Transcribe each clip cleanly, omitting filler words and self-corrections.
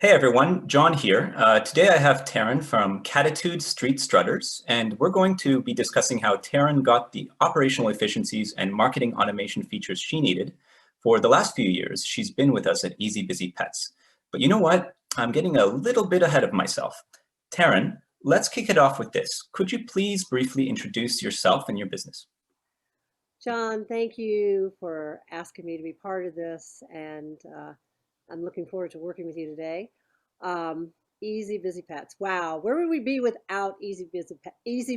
Hey everyone, John here. Today I have Taryn from Catitude Street Strutters, and we're going to be discussing how Taryn got the operational efficiencies and marketing automation features she needed. For the last few years, she's been with us at Easy Busy Pets. But you know what? I'm getting a little bit ahead of myself. Taryn, let's kick it off with this. Could you please briefly introduce yourself and your business? John, thank you for asking me to be part of this, and I'm looking forward to working with you today. Um, Easy Busy Pets. Wow, where would we be without Easy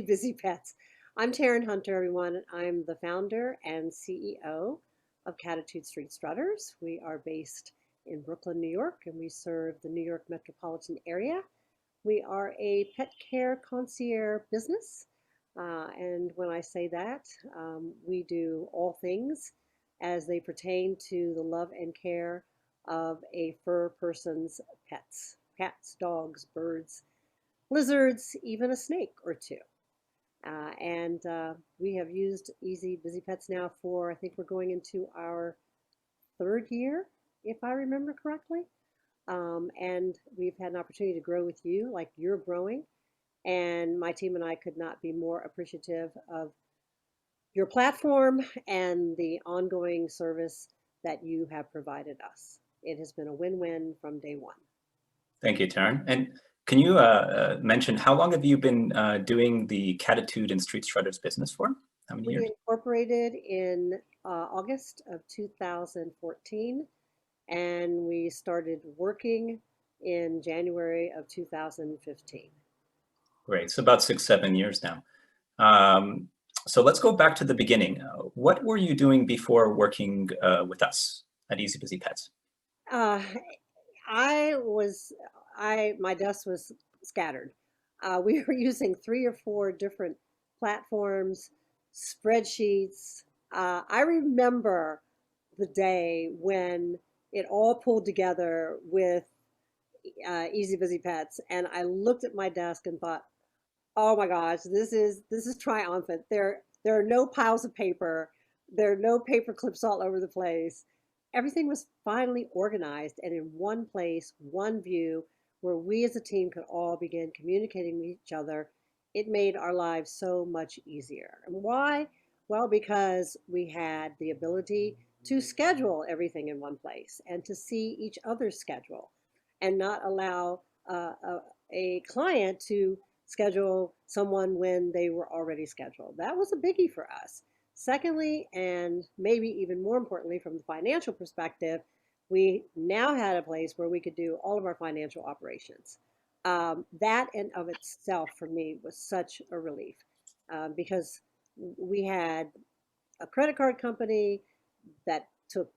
Busy Pets? I'm Taryn Hunter, everyone. I'm the founder and CEO of Catitude Street Strutters. We are based in Brooklyn, New York, and we serve the New York metropolitan area. We are a pet care concierge business. And when I say that, we do all things as they pertain to the love and care of a fur person's pets cats, dogs, birds, lizards, even a snake or two. And we have used Easy Busy Pets now for, I think we're going into our third year, if I remember correctly. And we've had an opportunity to grow with you like you're growing. And my team and I could not be more appreciative of your platform and the ongoing service that you have provided us. It has been a win-win from day one. Thank you, Taryn. And can you mention how long have you been doing the Catitude and Street Strutters business for? How many We years? incorporated in August of 2014, and we started working in January of 2015. Great. So about 6, 7 years now. Um, so let's go back to the beginning. What were you doing before working with us at Easy Busy Pets? Uh, I was, my desk was scattered. We were using three or four different platforms, spreadsheets. I remember the day when it all pulled together with Easy Busy Pets, and I looked at my desk and thought, "Oh my gosh, this is triumphant." There are no piles of paper. There are no paper clips all over the place. Everything was finally organized and in one place, one view, where we as a team could all begin communicating with each other. It made our lives so much easier. And why? Well, because we had the ability to schedule everything in one place and to see each other's schedule and not allow a client to schedule someone when they were already scheduled. That was a biggie for us. Secondly, and maybe even more importantly, from the financial perspective, we now had a place where we could do all of our financial operations. That in of itself for me was such a relief because we had a credit card company that took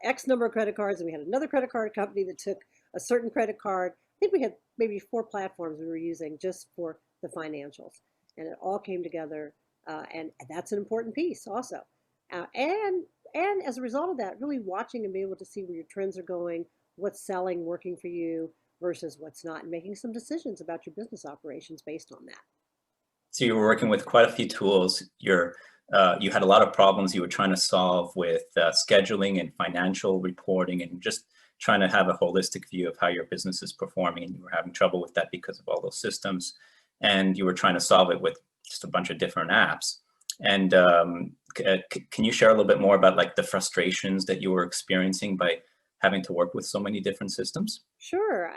X number of credit cards, and we had another credit card company that took a certain credit card. I think we had maybe four platforms we were using just for the financials, and it all came together, and that's an important piece also. And as a result of that, really watching and being able to see where your trends are going, what's selling, working for you versus what's not, and making some decisions about your business operations based on that. So you were working with quite a few tools. You had a lot of problems you were trying to solve with scheduling and financial reporting and just trying to have a holistic view of how your business is performing. And you were having trouble with that because of all those systems. And you were trying to solve it with just a bunch of different apps. And can you share a little bit more about like the frustrations that you were experiencing by having to work with so many different systems? Sure.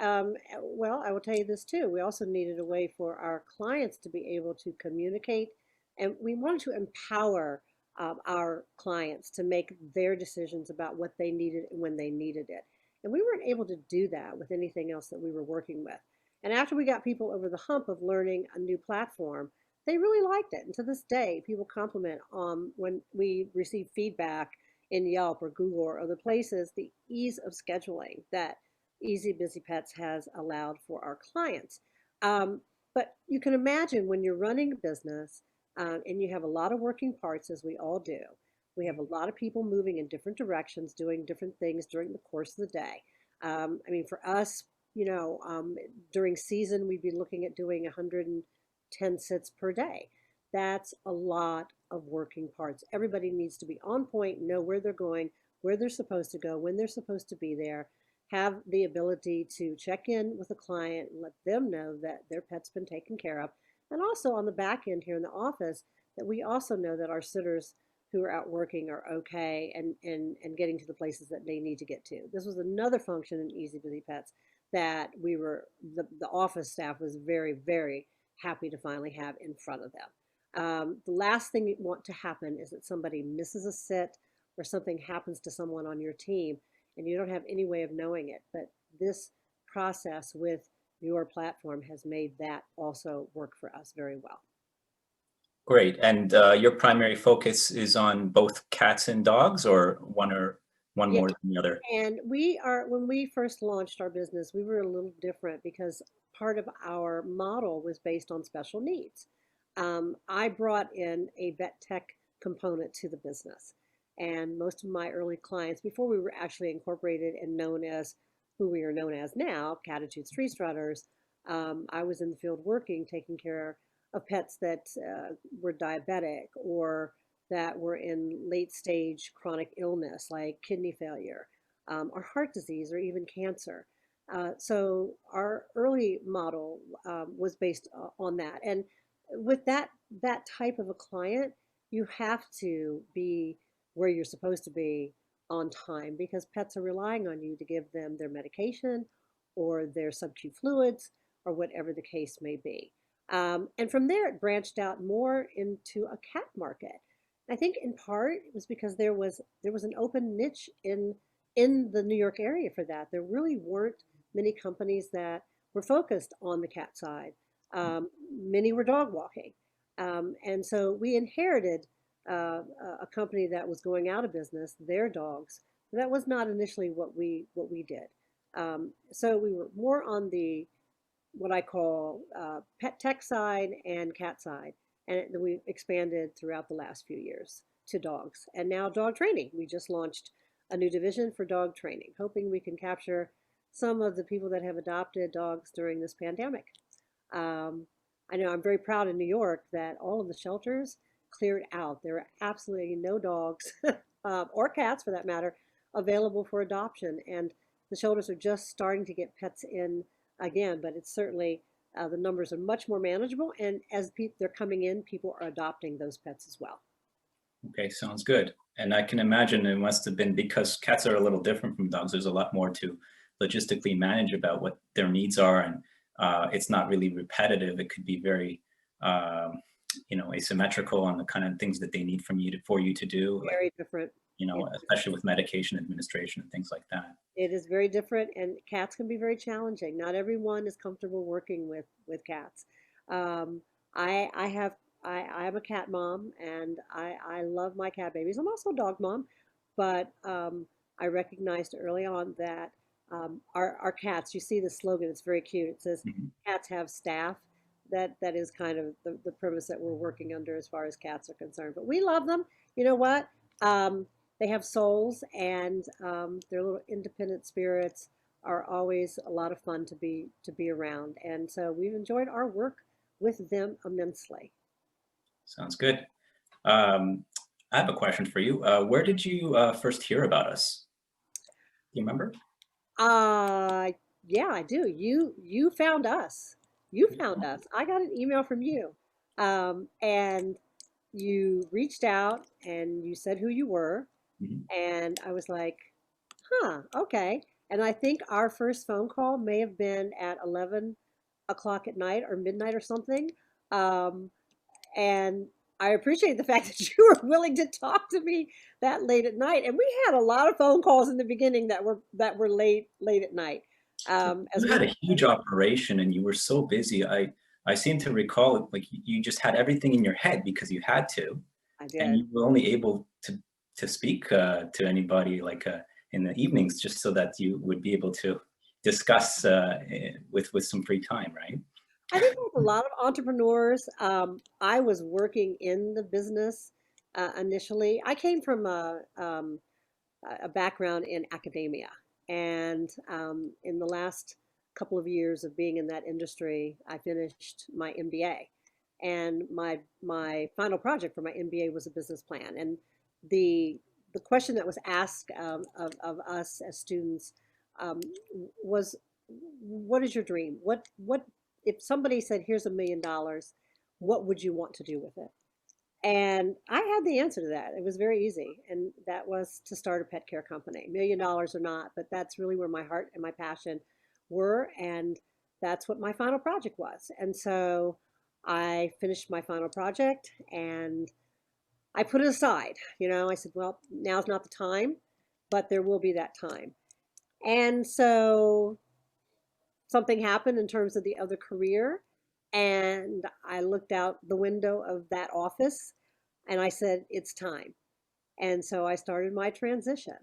Well, I will tell you this too. We also needed a way for our clients to be able to communicate, and we wanted to empower our clients to make their decisions about what they needed and when they needed it. And we weren't able to do that with anything else that we were working with. And after we got people over the hump of learning a new platform, they really liked it. And to this day, people compliment when we receive feedback in Yelp or Google or other places, the ease of scheduling that Easy Busy Pets has allowed for our clients. But you can imagine when you're running a business and you have a lot of working parts, as we all do, we have a lot of people moving in different directions, doing different things during the course of the day. I mean, for us, during season, we'd be looking at doing 110 sits per day. That's a lot of working parts. Everybody needs to be on point, know where they're going, where they're supposed to go, when they're supposed to be there, have the ability to check in with a client and let them know that their pet's been taken care of. And also on the back end here in the office, that we also know that our sitters who are out working are okay and getting to the places that they need to get to. This was another function in Easy Busy Pets that the office staff was very, very happy to finally have in front of them. The last thing you want to happen is that somebody misses a sit or something happens to someone on your team and you don't have any way of knowing it. But this process with your platform has made that also work for us very well. Great. And your primary focus is on both cats and dogs, or one Yeah, more than the other? and when we first launched our business, we were a little different because part of our model was based on special needs. I brought in a vet tech component to the business. And most of my early clients, before we were actually incorporated and known as who we are known as now, Catitudes Tree Strutters, I was in the field working, taking care of pets that were diabetic or that were in late stage chronic illness like kidney failure or heart disease or even cancer. So our early model was based on that. And with that type of a client, you have to be where you're supposed to be on time because pets are relying on you to give them their medication or their sub-Q fluids or whatever the case may be. And from there, it branched out more into a cat market. I think in part it was because there was an open niche in the New York area for that. There really weren't many companies that were focused on the cat side. Many were dog walking, and so we inherited a company that was going out of business, their dogs. That was not initially what we did. So we were more on the what I call pet tech side and cat side. And we expanded throughout the last few years to dogs. And now dog training. We just launched a new division for dog training, hoping we can capture some of the people that have adopted dogs during this pandemic. Um, I know I'm very proud in New York that all of the shelters cleared out. There are absolutely no dogs or cats, for that matter, available for adoption. And the shelters are just starting to get pets in again, but it's certainly the numbers are much more manageable. And as they're coming in, people are adopting those pets as well. Okay, sounds good. And I can imagine it must have been because cats are a little different from dogs. There's a lot more to logistically manage about what their needs are, and it's not really repetitive. It could be very, asymmetrical on the kind of things that they need from you for you to do, like Very different. Yeah. especially with medication administration and things like that. It is very different, and cats can be very challenging. Not everyone is comfortable working with cats. Um, I have I'm a cat mom, and I love my cat babies. I'm also a dog mom, but I recognized early on that our cats. You see the slogan; it's very cute. It says, Mhm. "Cats have staff." That is kind of the premise that we're working under as far as cats are concerned. But we love them. You know what? They have souls, and their little independent spirits are always a lot of fun to be around. And so we've enjoyed our work with them immensely. Sounds good. Um, I have a question for you. Where did you first hear about us? Do you remember? Uh, yeah, I do. You found us. You found us. I got an email from you, and you reached out and you said who you were, Mhm. and I was like, huh, okay. And I think our first phone call may have been at 11 o'clock at night or midnight or something. Um, and I appreciate the fact that you were willing to talk to me that late at night. And we had a lot of phone calls in the beginning that were late at night. As You we had a huge operation and you were so busy. I seem to recall it like you just had everything in your head because you had to, I and did. you were only able to speak to anybody like in the evenings just so that you would be able to discuss with some free time, right? I think like a lot of entrepreneurs, I was working in the business initially. I came from a background in academia. And in the last couple of years of being in that industry, I finished my MBA. And my final project for my MBA was a business plan. And the the question that was asked of us as students um, was, what is your dream? What if somebody said, "Here's $1 million," what would you want to do with it? And I had the answer to that. It was very easy, and that was to start a pet care company. $1 million or not, but that's really where my heart and my passion were, and that's what my final project was. And so I finished my final project and I put it aside. I said, well, now's not the time, but there will be that time. And so something happened in terms of the other career, and I looked out the window of that office and I said, it's time. And so I started my transition.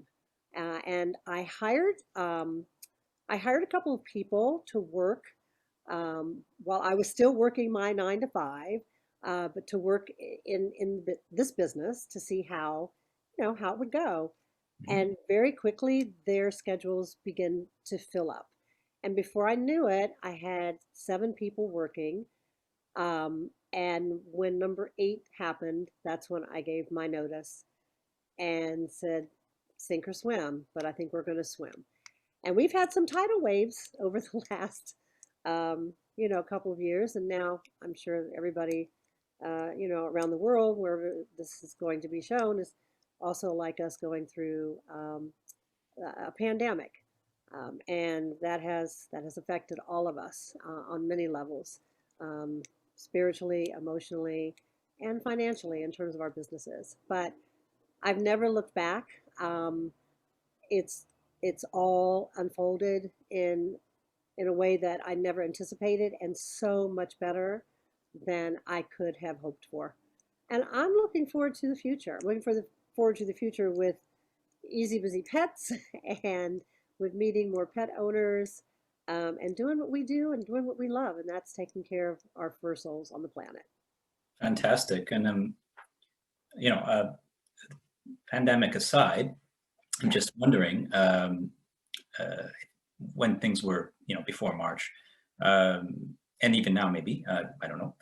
And I hired a couple of people to work while I was still working my 9 to 5, but to work in this business to see how it would go. Mhm. And very quickly, their schedules began to fill up. And before I knew it, I had 7 people working. And when number 8 happened, that's when I gave my notice and said, sink or swim, but I think we're going to swim. And we've had some tidal waves over the last, couple of years. And now I'm sure everybody, around the world, wherever this is going to be shown, is also like us going through a pandemic. And that has affected all of us on many levels, um, spiritually, emotionally, and financially in terms of our businesses. But I've never looked back. Um, it's it's all unfolded in a way that I never anticipated, and so much better than I could have hoped for. And I'm looking forward to the future. I'm looking forward to the future with Easy Busy Pets and with meeting more pet owners, and doing what we do and doing what we love, and that's taking care of our fur souls on the planet. Fantastic. And pandemic aside, I'm Yeah. just wondering, uh, when things were, before March, and even now, maybe, I don't know.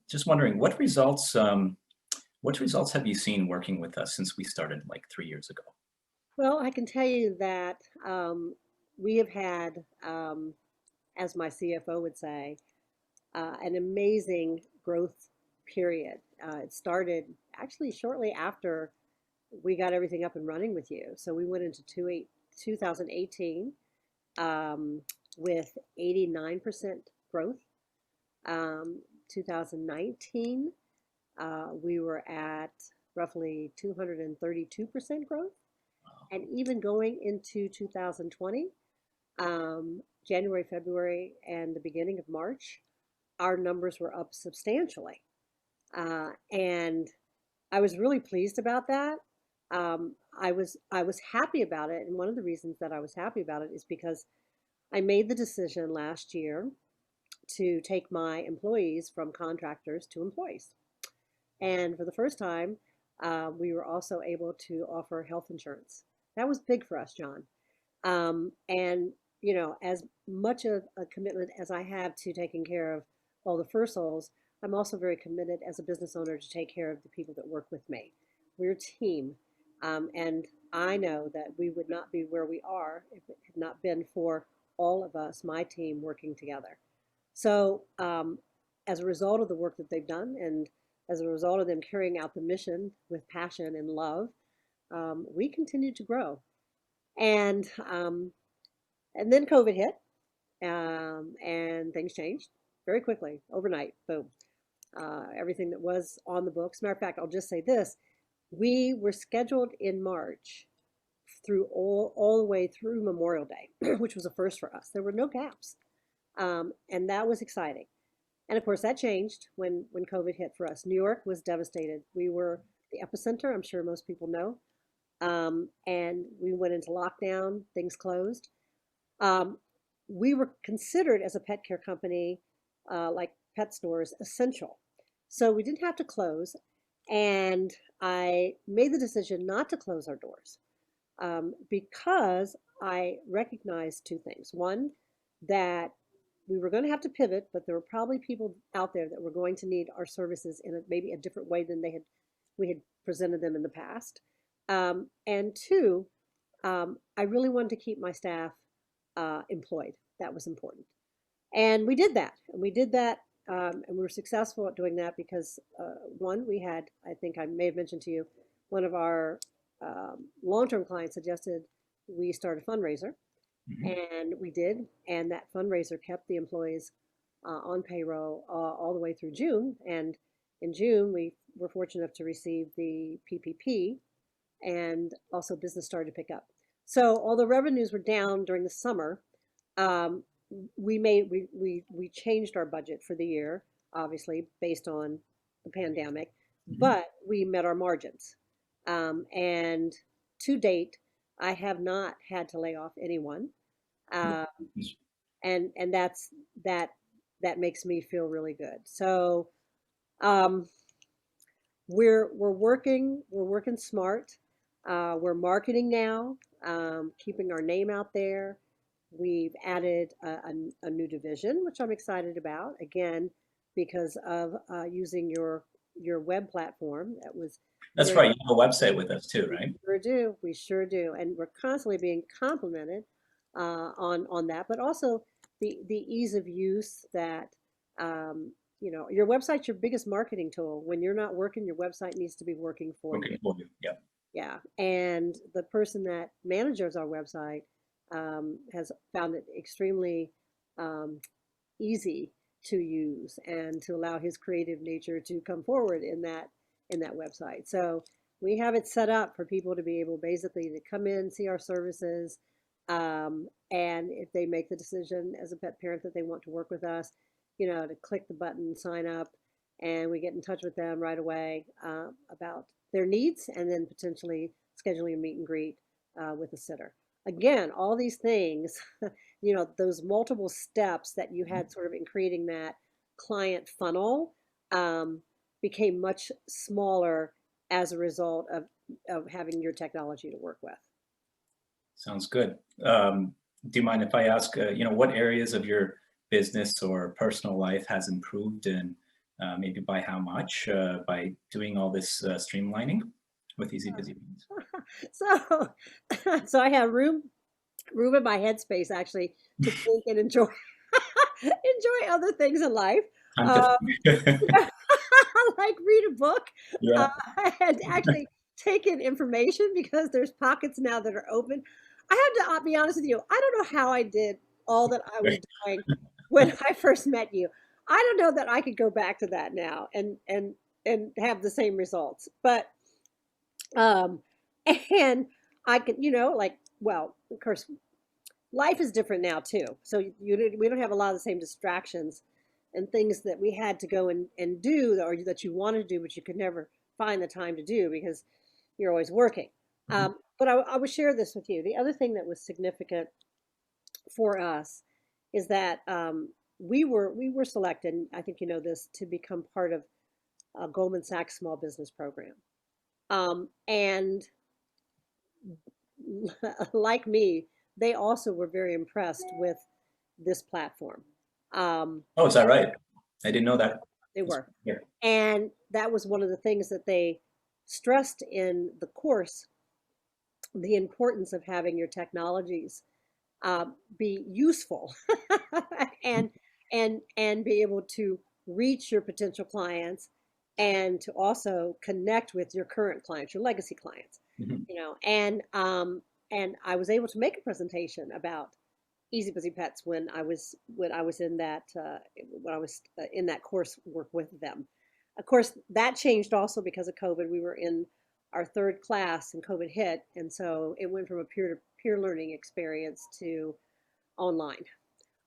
Just wondering, what results have you seen working with us since we started like 3 years ago? Well, I can tell you that we have had, as my CFO would say, an amazing growth period. It started actually shortly after we got everything up and running with you. So we went into 2018 um, with 89% growth. 2019, we were at roughly 232% growth. And even going into 2020, January, February, and the beginning of March, our numbers were up substantially. And I was really pleased about that. I was happy about it, and one of the reasons that I was happy about it is because I made the decision last year to take my employees from contractors to employees. And for the first time, we were also able to offer health insurance. That was big for us, John. And as much of a commitment as I have to taking care of all the fur souls, I'm also very committed as a business owner to take care of the people that work with me. We're a team. And I know that we would not be where we are if it had not been for all of us, my team, working together. So, as a result of the work that they've done, and as a result of them carrying out the mission with passion and love, we continue to grow. And and then COVID hit, and things changed very quickly, overnight. Boom. Everything that was on the books. Matter of fact, I'll just say this: we were scheduled in March through all the way through Memorial Day, which was a first for us. There were no gaps, and that was exciting. And of course, that changed when COVID hit for us. New York was devastated. We were the epicenter. I'm sure most people know. And we went into lockdown. Things closed. Um, we were considered as a pet care company, like pet stores, essential. So we didn't have to close. And I made the decision not to close our doors, because I recognized 2 things. One, that we were going to have to pivot, but there were probably people out there that were going to need our services in maybe a different way than we had presented them in the past. And two, I really wanted to keep my staff employed. That was important. And we did that. And we did that. And we were successful at doing that because, one, we had, I think I may have mentioned to you, one of our long-term clients suggested we start a fundraiser. Mhm. And we did. And that fundraiser kept the employees on payroll all the way through June. And in June, we were fortunate enough to receive the PPP, and also business started to pick up. So although revenues were down during the summer, um, we changed our budget for the year, obviously based on the pandemic, Mhm. but we met our margins. And to date, I have not had to lay off anyone, uh, and that that makes me feel really good. So um, we're working smart. We're marketing now, keeping our name out there. We've added a new division, which I'm excited about. Again, because of using your web platform. That was That's very right. You have a website with us too, we right? sure do. We sure do, and we're constantly being complimented on that. But also the ease of use that your website's your biggest marketing tool. When you're not working, your website needs to be working for you. Working for you. Yeah. Yeah, and the person that manages our website has found it extremely um, easy to use and to allow his creative nature to come forward in that website. So we have it set up for people to be able basically to come in, see our services, and if they make the decision as a pet parent that they want to work with us, to click the button, sign up, and we get in touch with them right away about their needs, and then potentially scheduling a meet and greet with a sitter. Again, all these things those multiple steps that you Mhm. had sort of in creating that client funnel um, became much smaller as a result of having your technology to work with. Sounds good. Do you mind if I ask, what areas of your business or personal life has improved and maybe by how much by doing all this streamlining with Easy Busy Beans? So, so I have room in my headspace actually to think and enjoy enjoy other things in life. Time to Um, think. like read a book uh, Yeah. and actually take in information because there's pockets now that are open. I have to be honest with you. I don't know how I did all that I was doing when I first met you. I don't know that I could go back to that now and have the same results. But um, and I could, like, well, of course, life is different now too. So we don't have a lot of the same distractions and things that we had to go and do or that you wanted to do, but you could never find the time to do because you're always working. Mhm. But I would share this with you. The other thing that was significant for us is that we were selected. I think you know this to become part of Goldman Sachs Small Business Program. And like me, they also were very impressed with this platform. Um, Oh, is that right? I didn't know that. they That's were. here. And that was one of the things that they stressed in the course, the importance of having your technologies be useful and and be able to reach your potential clients and to also connect with your current clients, your legacy clients, Mhm. and I was able to make a presentation about Easy Busy Pets when I was in that when I was in that course work with them. Of course, that changed also because of COVID. We were in our third class and COVID hit, and so it went from a peer-to-peer learning experience to online.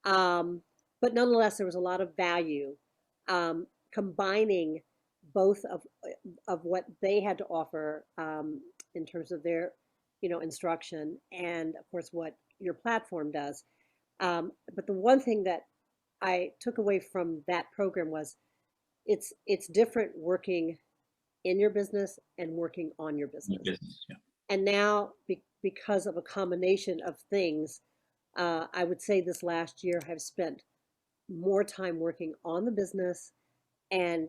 Um, but nonetheless, there was a lot of value combining both of what they had to offer in terms of their, instruction, and of course what your platform does. But the one thing that I took away from that program was it's different working in your business and working on your New business. business. Yeah. And now, because of a combination of things, I would say this last year I've spent more time working on the business and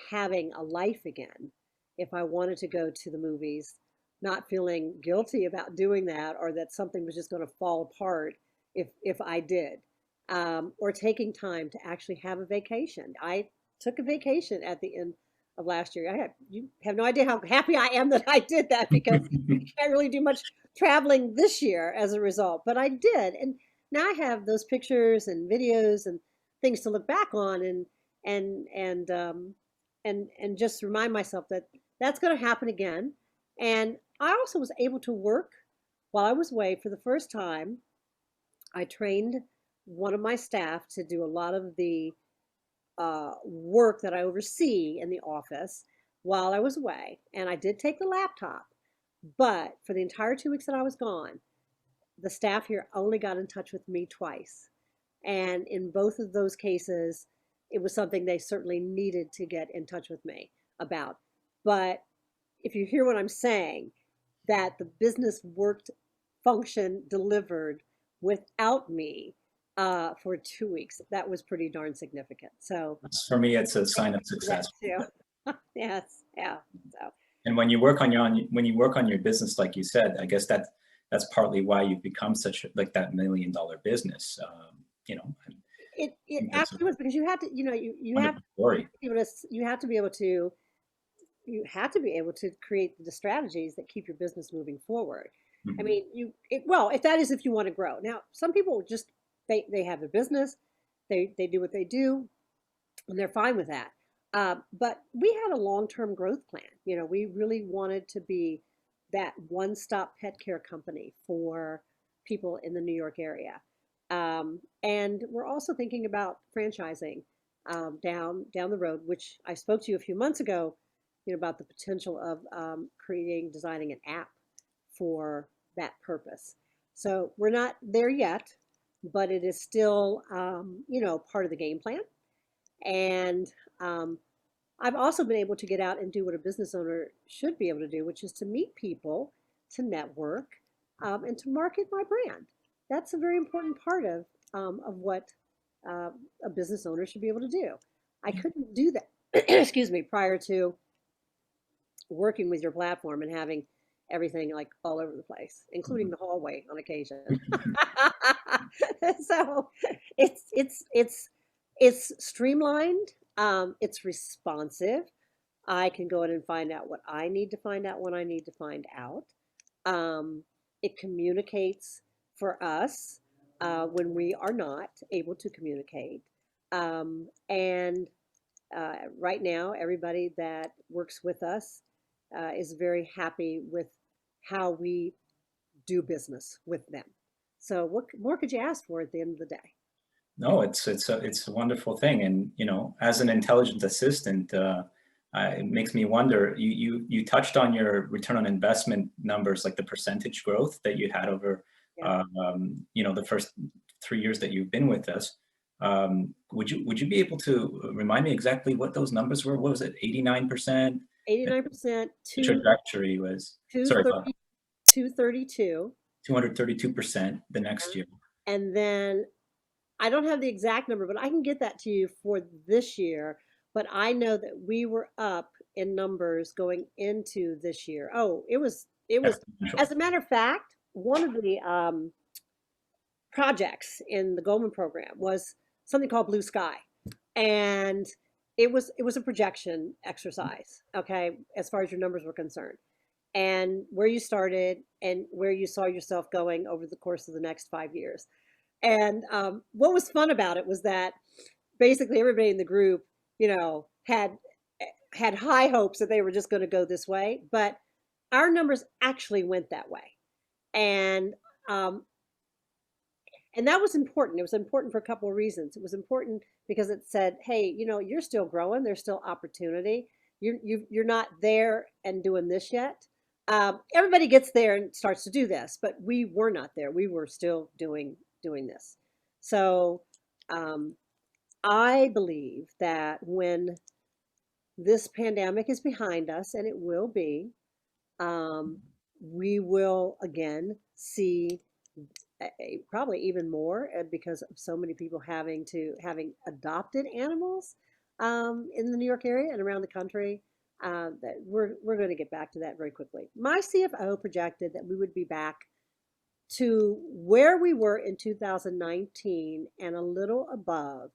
having a life again. If I wanted to go to the movies, not feeling guilty about doing that, or that something was just going to fall apart if I did, or taking time to actually have a vacation. I took a vacation at the end of last year. You have no idea how happy I am that I did that, because I can't really do much traveling this year as a result, but I did. And now I have those pictures and videos and things to look back on, and and um, and just remind myself that that's going to happen again. And I also was able to work while I was away for the first time. I trained one of my staff to do a lot of the work that I oversee in the office while I was away. And I did take the laptop, but for the entire 2 weeks that I was gone, the staff here only got in touch with me twice. And in both of those cases, it was something they certainly needed to get in touch with me about. But if you hear what I'm saying, that the business worked, functioned, delivered without me for 2 weeks, that was pretty darn significant. So For me, it's a I sign of do that success. too. Yes, yeah. So And when you work on when you work on your business, like you said, I guess that's partly why you've become such like that $1 million business. You know, I it think that's a actually was, because you had to, you have wonderful story. you have to be able to you have to be able to create the strategies that keep your business moving forward. I Mhm. mean, well, if that is, if you want to grow. Now, some people just, they have their business, they do what they do, and they're fine with that. But we had a long-term growth plan. We really wanted to be that one-stop pet care company for people in the New York area. And we're also thinking about franchising down the road, which I spoke to you a few months ago, about the potential of designing an app for that purpose. So we're not there yet, but it is still, part of the game plan. And um, I've also been able to get out and do what a business owner should be able to do, which is to meet people, to network, and to market my brand. That's a very important part of what uh, a business owner should be able to do. I couldn't do that, excuse me, prior to working with your platform and having everything like all over the place, including Mhm. the hallway on occasion. So it's streamlined. It's responsive. I can go in and find out what I need to find out when I need to find out. Um, it communicates for us when we are not able to communicate. And right now, everybody that works with us is very happy with how we do business with them. So what more could you ask for at the end of the day? No, it's a wonderful thing, and as an intelligent assistant, it makes me wonder. You touched on your return on investment numbers, like the percentage growth that you had over, Yeah, the first 3 years that you've been with us. Would you be able to remind me exactly what those numbers were? What was it? 89%. 89% The to trajectory was, sorry, 230, 232. 232% the next year. And then I don't have the exact number, but I can get that to you for this year. But I know that we were up in numbers going into this year. Oh, it was, Exponential. as a matter of fact, one of the projects in the Goldman program was something called Blue Sky. And it was a projection exercise, okay, as far as your numbers were concerned, and where you started and where you saw yourself going over the course of the next 5 years. And what was fun about it was that basically everybody in the group, had high hopes that they were just going to go this way, but our numbers actually went that way. And um, and that was important. It was important for a couple of reasons. It was important because it said, "Hey, you're still growing. There's still opportunity. You're not there and doing this yet." Everybody gets there and starts to do this, but we were not there. We were still doing this. So um, I believe that when this pandemic is behind us, and it will be, um, we will again see probably even more because of so many people having adopted animals in the New York area and around the country. that we're going to get back to that very quickly. My CFO projected that we would be back to where we were in 2019 and a little above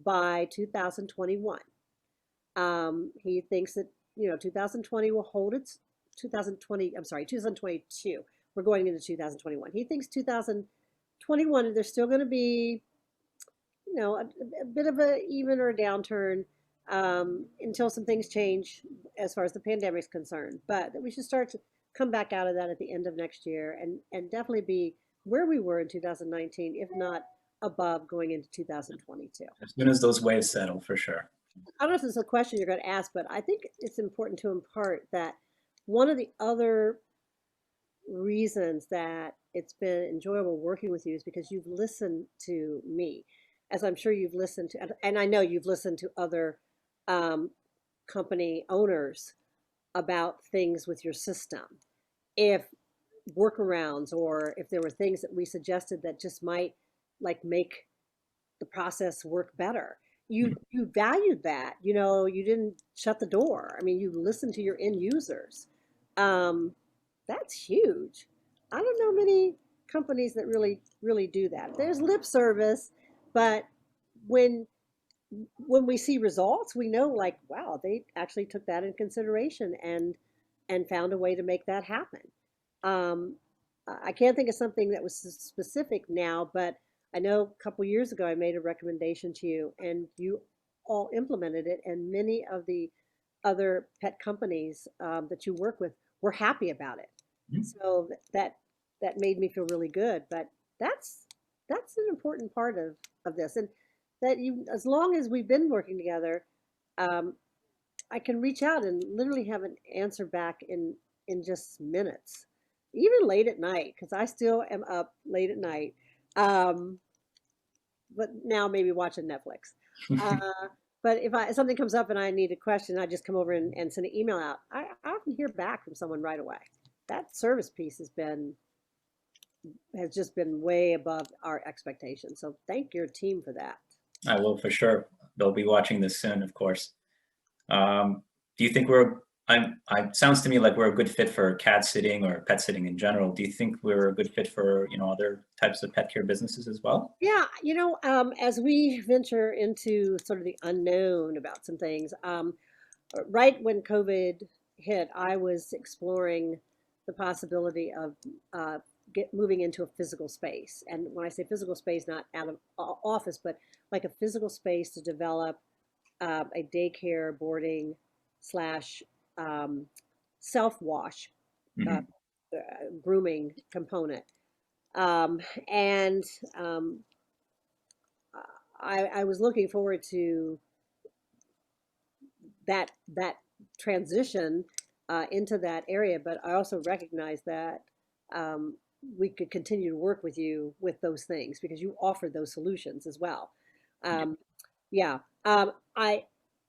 by 2021. He thinks that 2020 will hold its 2020. I'm sorry, 2022. We're going into 2021. He thinks 2021 there's still going to be a bit of a even or a downturn until some things change as far as the pandemic is concerned. But that we should start to come back out of that at the end of next year and definitely be where we were in 2019, if not above going into 2022. As soon as those waves settle, for sure. I don't know if this is a question you're going to ask, but I think it's important to impart that one of the other reasons that it's been enjoyable working with you is because you've listened to me, as I'm sure you've listened to, and I know you've listened to other company owners about things with your system. If workarounds or if there were things that we suggested that just might like make the process work better. You valued that, you didn't shut the door. I mean, you listened to your end users. That's huge. I don't know many companies that really do that. There's lip service, but when we see results, we know like, wow, they actually took that in consideration and found a way to make that happen. Um, I can't think of something that was specific now, but I know a couple years ago I made a recommendation to you and you all implemented it, and many of the other pet companies that you work with were happy about it. Mhm. So that made me feel really good. But that's an important part of this, and that you, as long as we've been working together, um, I can reach out and literally have an answer back in just minutes, even late at night, because I still am up late at night. Um, but now maybe watching Netflix. Uh, but if something comes up and I need a question, I just come over and send an email out. I often hear back from someone right away. That service piece has just been way above our expectations. So thank your team for that. I will for sure. They'll be watching this soon, of course. Do you think sounds to me like we're a good fit for cat sitting or pet sitting in general. Do you think we're a good fit for, other types of pet care businesses as well? Yeah, as we venture into sort of the unknown about some things, right when COVID hit, I was exploring the possibility of moving into a physical space. And when I say physical space, not out of office, but like a physical space to develop a daycare boarding slash self-wash uh, Mhm. grooming component. Um, and I was looking forward to that transition into that area, but I also recognize that um, we could continue to work with you with those things because you offered those solutions as well. Yeah. Um, yeah, I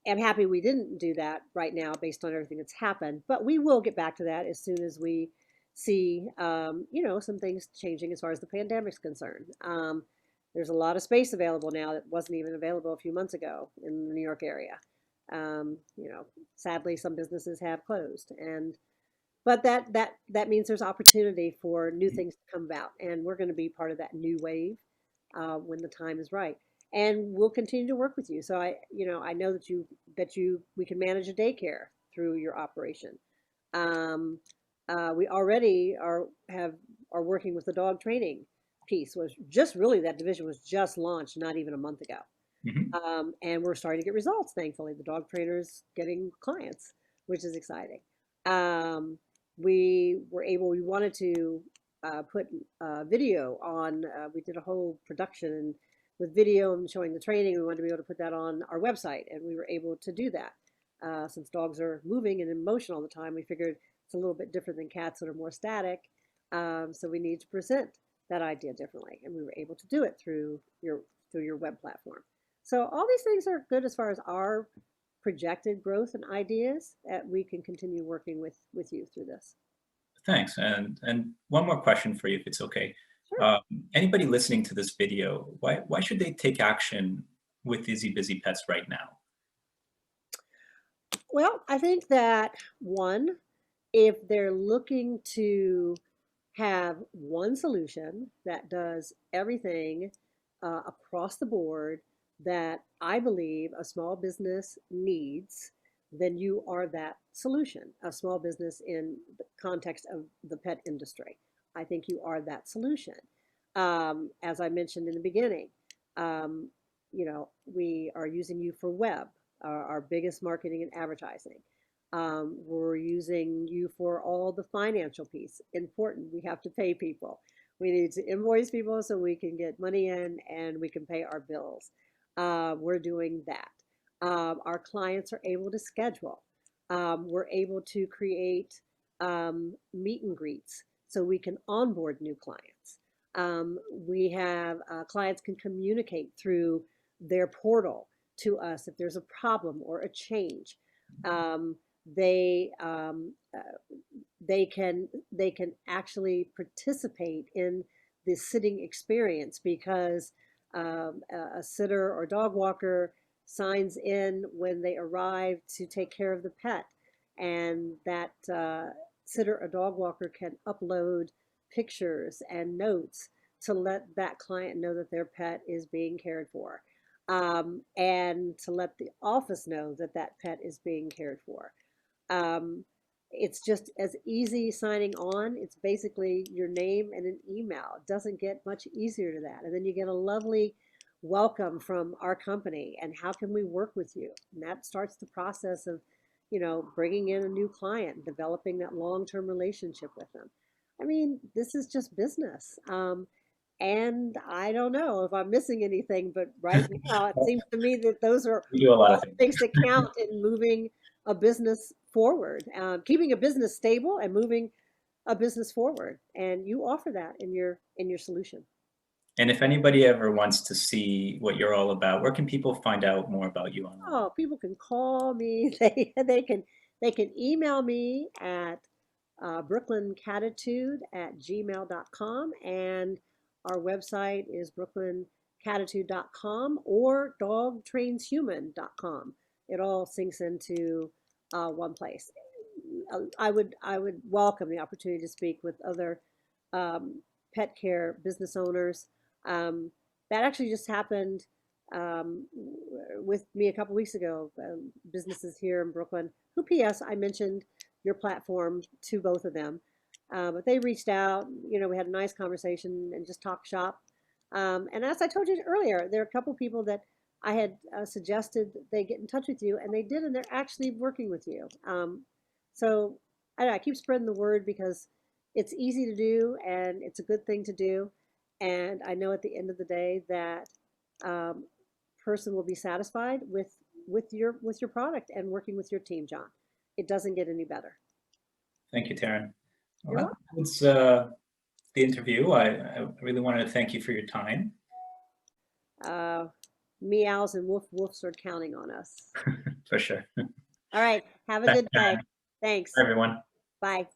am happy we didn't do that right now based on everything that's happened, but we will get back to that as soon as we see, some things changing as far as the pandemic's concerned. There's a lot of space available now that wasn't even available a few months ago in the New York area. Sadly, some businesses have closed, but that means there's opportunity for new things to come about, and we're going to be part of that new wave when the time is right. And we'll continue to work with you. So I know that we can manage a daycare through your operation. Um, we already are working with the dog training piece. Was just really that division was just launched not even a month ago. Mhm. And we're starting to get results, thankfully. The dog trainer's getting clients, which is exciting. Um, we wanted to put video on, we did a whole production with video and showing the training. We wanted to be able to put that on our website, and we were able to do that. Since dogs are moving and in motion all the time, we figured it's a little bit different than cats that are more static. So we need to present that idea differently, and we were able to do it through your web platform. So all these things are good as far as our projected growth and ideas that we can continue working with you through this. Thanks. And one more question for you, if it's okay. Sure. Um, Anybody listening to this video, why should they take action with Izzy Busy Pets right now? Well, I think that one, if they're looking to have one solution that does everything across the board that I believe a small business needs, then you are that solution. A small business in the context of the pet industry. I think you are that solution. As I mentioned in the beginning, um, we are using you for web, our biggest marketing and advertising. We're using you for all the financial piece. Important, we have to pay people. We need to invoice people so we can get money in and we can pay our bills. We're doing that. Our clients are able to schedule. We're able to create meet and greets so we can onboard new clients. We have clients can communicate through their portal to us if there's a problem or a change. Um, they um, uh, they can actually participate in the sitting experience because a sitter or dog walker signs in when they arrive to take care of the pet, and that sitter or dog walker can upload pictures and notes to let that client know that their pet is being cared for, and to let the office know that that pet is being cared for. Um, it's just as easy signing on. It's basically your name and an email. It doesn't get much easier to that. And then you get a lovely welcome from our company and how can we work with you? And that starts the process of, bringing in a new client, developing that long-term relationship with them. I mean, this is just business. And I don't know if I'm missing anything, but right now it seems to me that those are We do a lot all of things. things that count in moving a business forward, keeping a business stable and moving a business forward. And you offer that in your solution. And if anybody ever wants to see what you're all about, where can people find out more about you online? Oh, people can call me. They can email me at brooklyncatitude@gmail.com, and our website is brooklyncatitude.com or dogtrainshuman.com. It all sinks into one place. I would welcome the opportunity to speak with other um, pet care business owners. Um, that actually just happened with me a couple weeks ago. Businesses here in Brooklyn, who, P.S., I mentioned your platform to both of them. But they reached out, we had a nice conversation and just talked shop. And as I told you earlier, there are a couple people that I had suggested they get in touch with you, and they did, and they're actually working with you. So I don't know, I keep spreading the word because it's easy to do and it's a good thing to do. And I know at the end of the day that um, person will be satisfied with your product and working with your team, John. It doesn't get any better. Thank you, Taryn. Well, You're that welcome. was the interview. I really wanted to thank you for your time. Uh, Meows and woofs are counting on us. For sure. All right. Have a Thanks, good day. Taryn. Thanks. Bye, everyone. Bye.